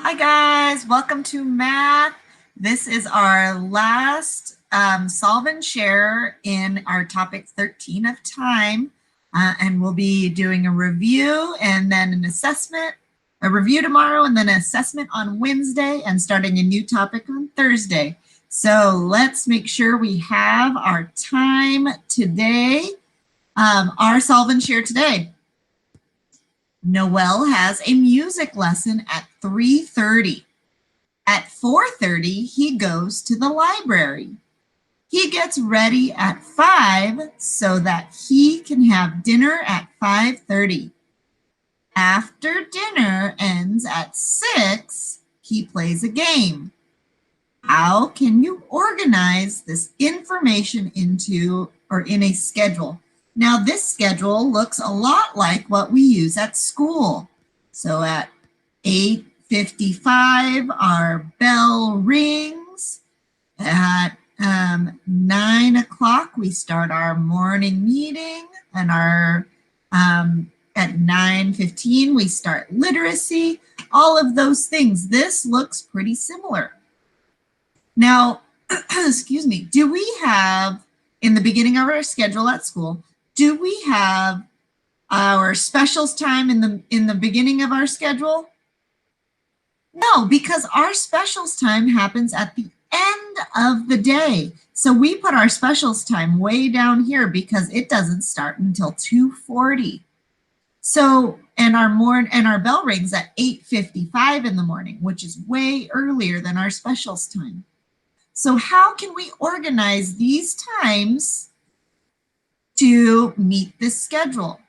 Hi guys, welcome to math. This is our last solve and share in our topic 13 of time. And we'll be doing a review and then an assessment, a review tomorrow and then an assessment on Wednesday and starting a new topic on Thursday. So let's make sure we have our time today, our solve and share today. Noel has a music lesson at 3:30. At 4:30, he goes to the library. He gets ready at 5 so that he can have dinner at 5:30. After dinner ends at 6, he plays a game. How can you organize this information into or in a schedule? Now, this schedule looks a lot like what we use at school. So at 8:55, our bell rings. At 9 o'clock, we start our morning meeting, and at 9:15, we start literacy. All of those things. This looks pretty similar. Now, excuse me, do we have, in the beginning of our schedule at school, do we have our specials time in the beginning of our schedule? No, because our specials time happens at the end of the day. So we put our specials time way down here because it doesn't start until 2:40. So, and our bell rings at 8:55 in the morning, which is way earlier than our specials time. So how can we organize these times to meet this schedule?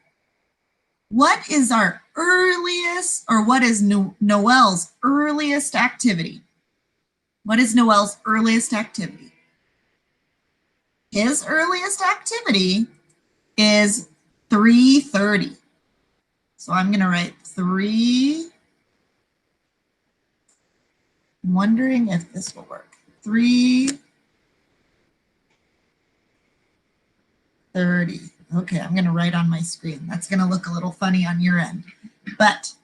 What is our earliest, or what is Noel's earliest activity? What is Noel's earliest activity? His earliest activity is 3:30. So I'm going to write 3. I'm wondering if this will work. 3:30. Okay, I'm going to write on my screen. That's going to look a little funny on your end, but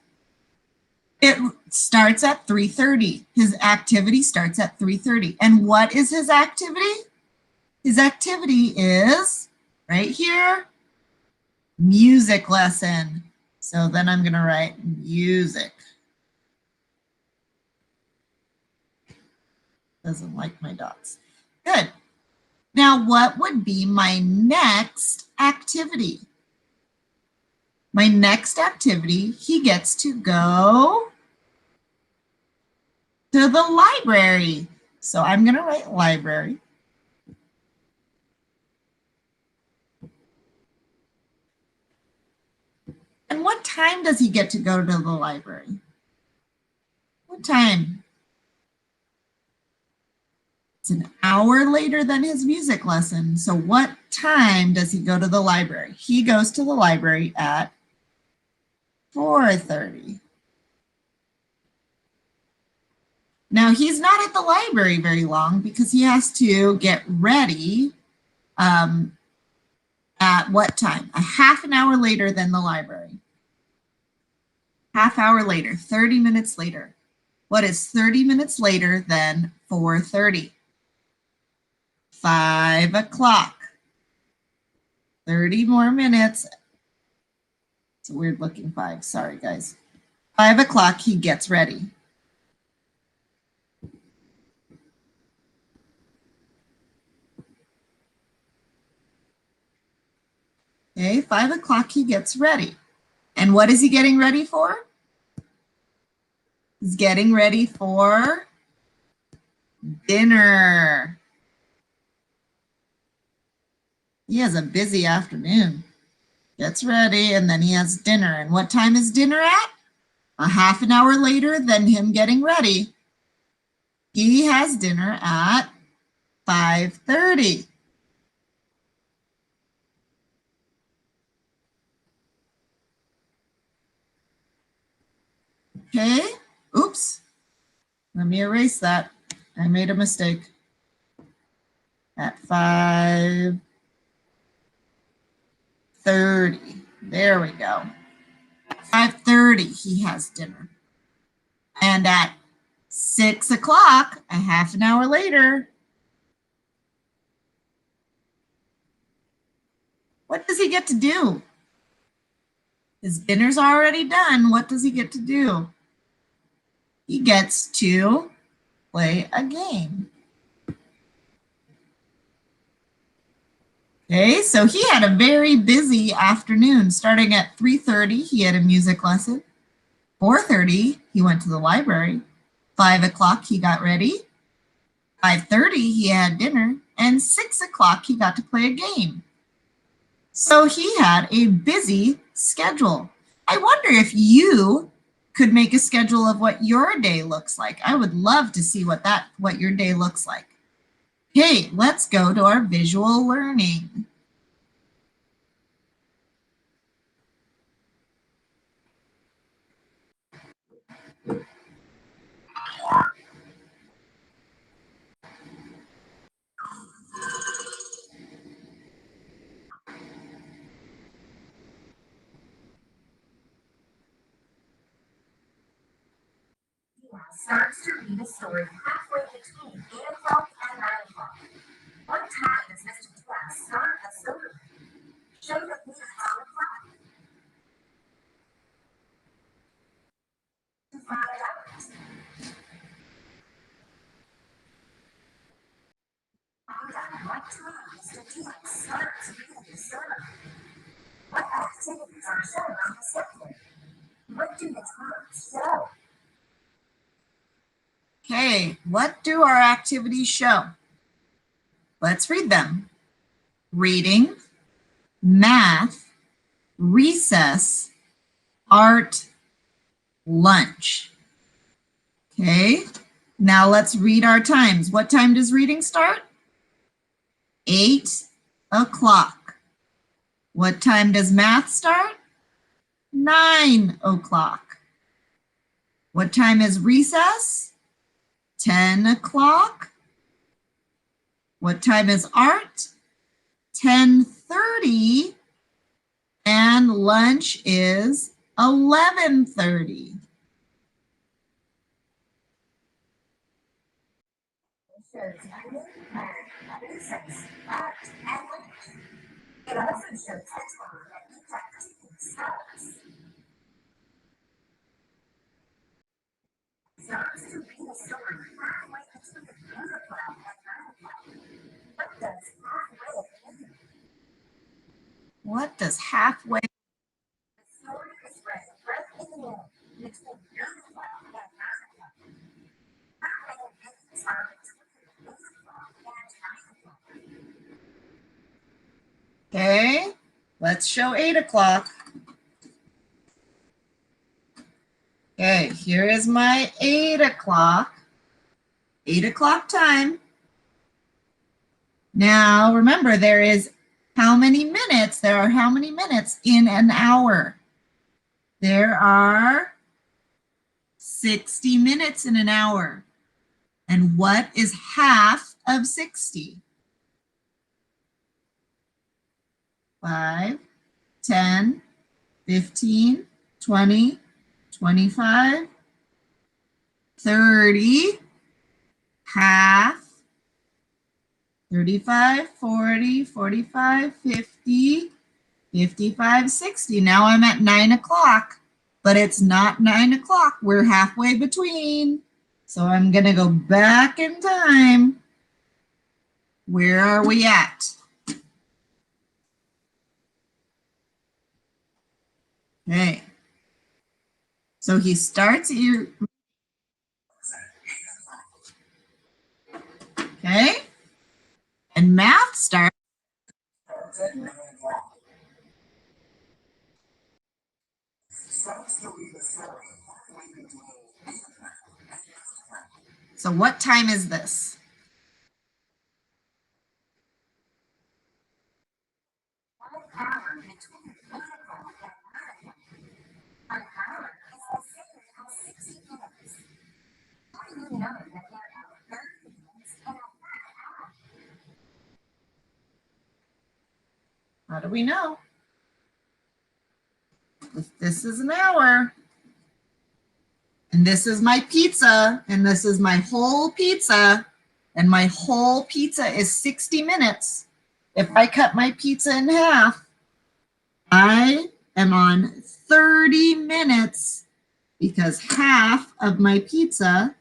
it starts at 3:30. His activity starts at 3:30. And what is his activity? His activity is right here, music lesson. So then I'm going to write music. Doesn't like my dots. Good. Now, what would be my next activity? My next activity, he gets to go to the library. So I'm going to write library. And what time does he get to go to the library? What time? It's an hour later than his music lesson. So what time does he go to the library? He goes to the library at 4:30. Now, he's not at the library very long because he has to get ready at what time? A half an hour later than the library. Half hour later, 30 minutes later. What is 30 minutes later than 4:30? 5 o'clock. 30 more minutes. It's a weird looking 5. Sorry, guys. 5 o'clock, he gets ready. Okay, 5 o'clock, he gets ready. And what is he getting ready for? He's getting ready for dinner. He has a busy afternoon. Gets ready, and then he has dinner. And what time is dinner at? A half an hour later than him getting ready. He has dinner at 5:30. Okay, oops. Let me erase that. I made a mistake. At 5:30. There we go. 5:30, he has dinner. And at 6 o'clock, a half an hour later. What does he get to do? His dinner's already done. What does he get to do? He gets to play a game. Okay, so he had a very busy afternoon. Starting at 3:30, he had a music lesson. 4:30, he went to the library. 5 o'clock, he got ready. 5:30, he had dinner. And 6 o'clock, he got to play a game. So he had a busy schedule. I wonder if you could make a schedule of what your day looks like. I would love to see what your day looks like. Okay, let's go to our visual learning. Starts to read a story halfway between 8 o'clock and 9 o'clock. What time does Mr. Glass start a story? Show the reader how to clock. To 5 hours. Find out what time Mr. Glass starts reading the story. What activities are shown on the schedule? What do the times show? Okay, what do our activities show? Let's read them. Reading, math, recess, art, lunch. Okay, now let's read our times. What time does reading start? 8 o'clock. What time does math start? 9 o'clock. What time is recess? 10 o'clock. What time is art? 10:30. And lunch is 11:30. It shows reading, math, recess, art, and lunch. It also shows the time that each activity starts. Starts to read a story halfway between 8 o'clock and 9 o'clock. What does halfway mean? What does halfway? The story is read right in the middle between 8 o'clock and 9 o'clock. Halfway means are between 8 o'clock and 9 o'clock. Okay, let's show 8 o'clock. Okay, here is my 8 o'clock. 8 o'clock time. Now remember, there is how many minutes? There are how many minutes in an hour? There are 60 minutes in an hour. And what is half of 60? 5, 10, 15, 20, 25, 30, half, 35, 40, 45, 50, 55, 60. Now I'm at 9 o'clock, but it's not 9 o'clock. We're halfway between. So I'm going to go back in time. Where are we at? Okay. So he starts here. Okay. And math starts. So what time is this? One hour between 8 o'clock and 9 o'clock. An hour is the same as 60 minutes. How do you know that there are 30 minutes in a half hour? How do we know? If this is an hour And this is my pizza, and this is my whole pizza, and my whole pizza is 60 minutes. If I cut my pizza in half, I am on 30 minutes because half of my pizza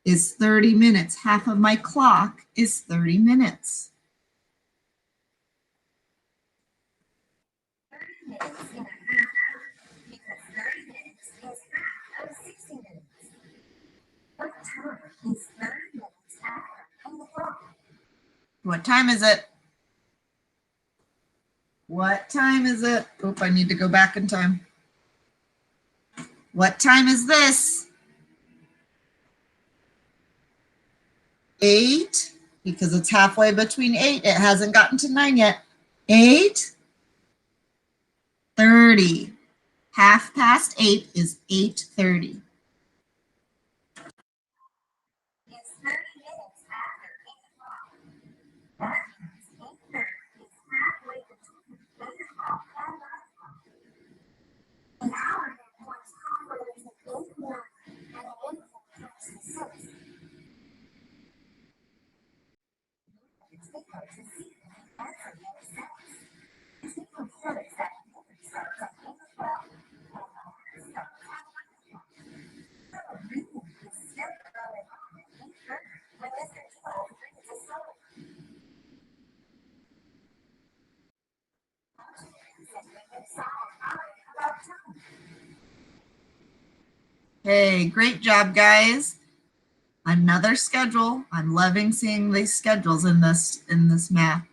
is 30 minutes. Half of my clock is 30 minutes. 30 minutes in a half hour because 30 minutes is half of 60 minutes. What time is 30 minutes after 8 o'clock? What time is it? What time is it? Oop, I need to go back in time. What time is this? 8, because it's halfway between 8. It hasn't gotten to 9 yet. 8:30. Half past 8 is 8:30. It's 30 minutes after 8 o'clock. That means 8:30 is halfway between 8 o'clock and 9 o'clock. An hour then points halfway between 8 and 9, and an 8 then points to 6. It's because the sequence answer makes sense. The sequence shows that dinner starts at 8 o'clock and dinner starts at 9 o'clock. So reading is still going on at 8:30 when Mr. Diaz brings us home. Hey, great job, guys. Another schedule. I'm loving seeing these schedules in this math.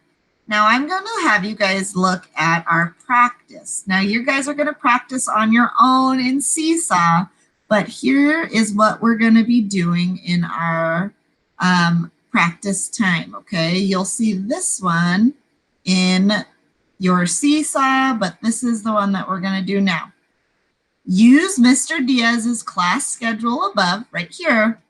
Now I'm going to have you guys look at our practice. Now you guys are going to practice on your own in Seesaw, but here is what we're going to be doing in our practice time, okay? You'll see this one in your Seesaw, but this is the one that we're going to do now. Use Mr. Diaz's class schedule above, right here,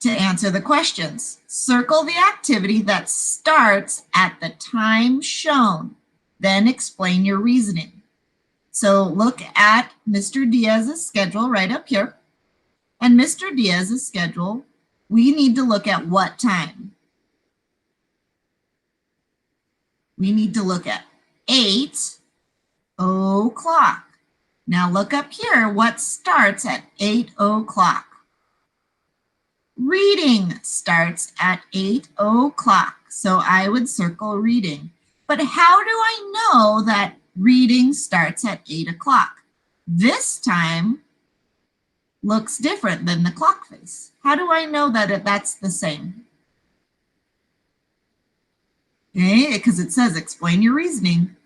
to answer the questions. Circle the activity that starts at the time shown. Then explain your reasoning. So look at Mr. Diaz's schedule right up here. And Mr. Diaz's schedule, we need to look at what time? We need to look at 8 o'clock. Now look up here, what starts at 8 o'clock? Reading starts at 8 o'clock. So I would circle reading. But how do I know that reading starts at 8 o'clock? This time looks different than the clock face. How do I know that that's the same? Okay, because it says explain your reasoning.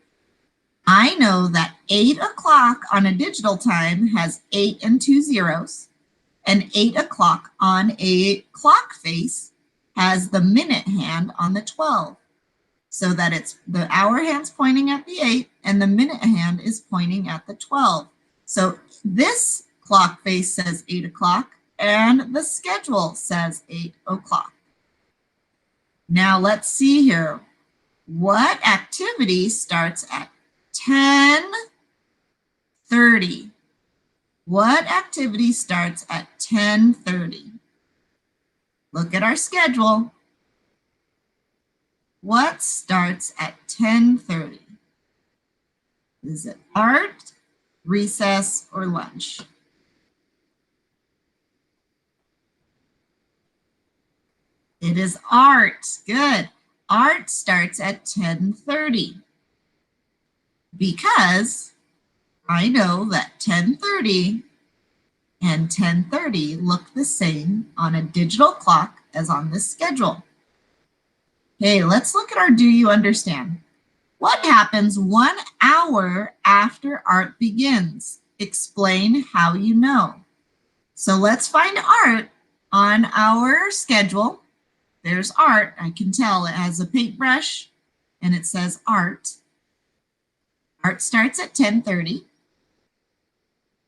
I know that 8 o'clock on a digital time has 8 and 2 zeros, and 8 o'clock on a clock face has the minute hand on the 12. So that it's the hour hand's pointing at the 8 and the minute hand is pointing at the 12. So this clock face says 8 o'clock and the schedule says 8 o'clock. Now let's see here. What activity starts at 10:30? What activity starts at 10:30? Look at our schedule. What starts at 10:30? Is it art, recess, or lunch? It is art. Good. Art starts at 10:30 because I know that 10:30 and 10:30 look the same on a digital clock as on this schedule. Okay, let's look at our do you understand? What happens 1 hour after art begins? Explain how you know. So let's find art on our schedule. There's art. I can tell it has a paintbrush and it says art. Art starts at 10:30.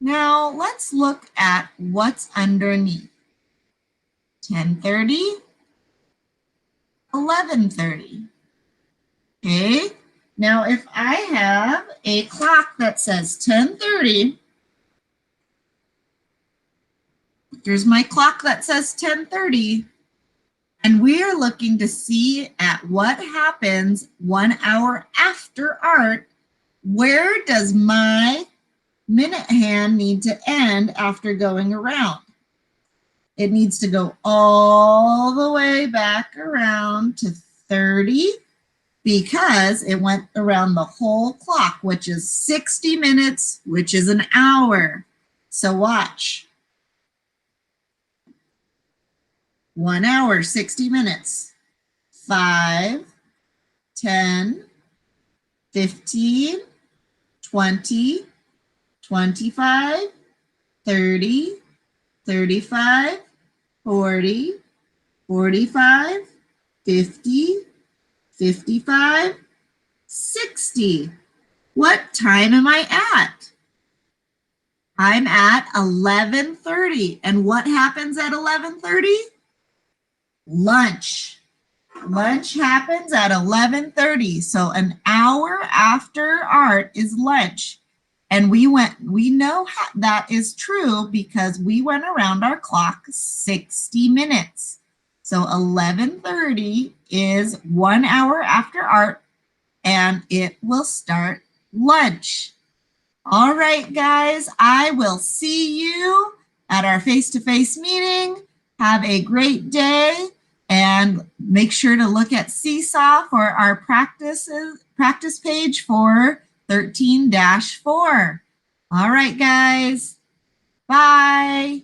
Now let's look at what's underneath. 10:30, 11:30. Okay, now if I have a clock that says 10:30 There's my clock that says 10:30. And we're looking to see at what happens 1 hour after art. Where does my minute hand need to end after going around? It needs to go all the way back around to 30 because it went around the whole clock, which is 60 minutes, which is an hour. So watch. 1 hour, 60 minutes. 5, 10, 15, 20, 25, 30, 35, 40, 45, 50, 55, 60. What time am I at? I'm at 11:30. And what happens at 11:30? Lunch. Lunch happens at 11:30. So an hour after art is lunch. And we know that is true because we went around our clock 60 minutes. So 11:30 is 1 hour after art, and it will start lunch. All right, guys, I will see you at our face-to-face meeting. Have a great day, and make sure to look at Seesaw for our practice page for 13-4. All right, guys. Bye.